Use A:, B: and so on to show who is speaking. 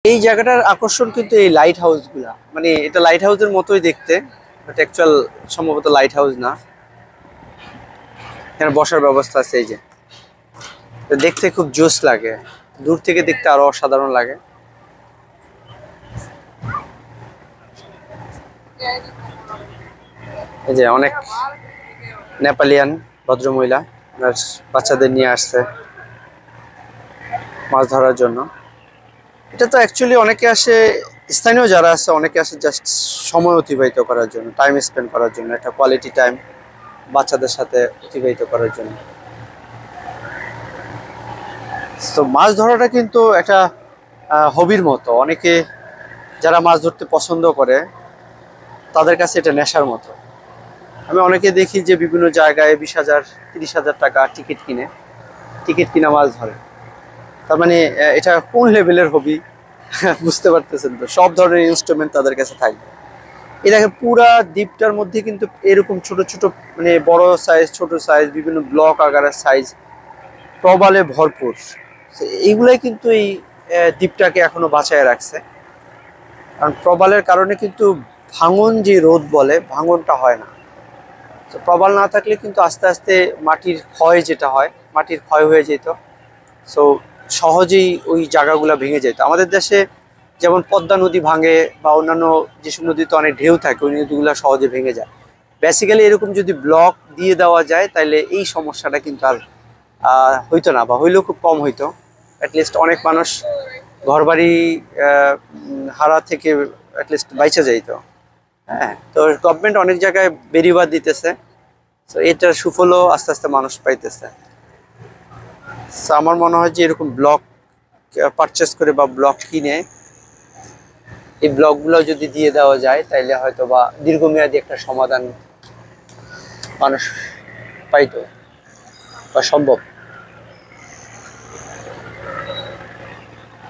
A: এই জায়গাটার আকর্ষণ কিন্তু এই লাইট হাউসগুলা, মানে এটা লাইট হাউসের মতোই দেখতে, বাট অ্যাকচুয়াল সম্ভবত লাইট হাউস না। এখানে বসার ব্যবস্থা আছে, এই যে দেখতে খুব জোস লাগে, দূর থেকে দেখতে আরো অসাধারণ লাগে। এই যে অনেক নেপালিয়ান ভদ্রমহিলা বাচ্চাদের নিয়ে আসছে মাছ ধরার জন্য। এটা তো অ্যাকচুয়ালি অনেকে আসে, স্থানীয় যারা আছে অনেকে আসে জাস্ট সময় অতিবাহিত করার জন্য, টাইম স্পেন্ড করার জন্য, একটা কোয়ালিটি টাইম বাচ্চাদের সাথে অতিবাহিত করার জন্য। তো মাছ ধরাটা কিন্তু একটা হবির মতো, অনেকে যারা মাছ ধরতে পছন্দ করে তাদের কাছে এটা নেশার মতো। আমি অনেকে দেখি যে বিভিন্ন জায়গায় 20,000 30,000 টাকা টিকিট কিনা মাছ ধরে। তার মানে এটা কোন লেভেলের হবি বুঝতে পারতেছেন তো। সব ধরনের ইনস্ট্রুমেন্ট তাদের কাছে থাকবে। এটাকে পুরা দ্বীপটার মধ্যে কিন্তু এরকম ছোট ছোট, মানে বড় সাইজ ছোট সাইজ বিভিন্ন ব্লক আকারের সাইজ প্রবালে ভরপুর। এইগুলাই কিন্তু এই দ্বীপটাকে এখনো বাঁচায় রাখছে। কারণ প্রবালের কারণে কিন্তু ভাঙন, যে রোদ বলে, ভাঙনটা হয় না। তো প্রবাল না থাকলে কিন্তু আস্তে আস্তে মাটির ক্ষয় যেটা হয়, মাটির ক্ষয় হয়ে যেত। সো সহজেই ওই জায়গাগুলো ভেঙে যেত। আমাদের দেশে যেমন পদ্মা নদী ভাঙে বা অন্যান্য যেসব নদীতে অনেক ঢেউ থাকে, ওই নদীগুলো সহজে ভেঙে যায়। বেসিক্যালি এরকম যদি ব্লক দিয়ে দেওয়া যায় তাহলে এই সমস্যাটা কিন্তু আর হইতো না, বা হইলেও খুব কম হইতো। অ্যাটলিস্ট অনেক মানুষ ঘরবাড়ি হারা থেকে অ্যাটলিস্ট বাইচা যাইতো। হ্যাঁ, তো গভর্নমেন্ট অনেক জায়গায় বেড়িবাঁধ দিতেছে। তো এটার সুফলও আস্তে আস্তে মানুষ পাইতেছে। তো আমার মনে হয় যে এরকম ব্লক পারচেস করে বা ব্লক কিনে এই ব্লকগুলো যদি দিয়ে দেওয়া যায় তাহলে হয়তো বা দীর্ঘমেয়াদী একটা সমাধান মানুষ পাইতো বা সম্ভব।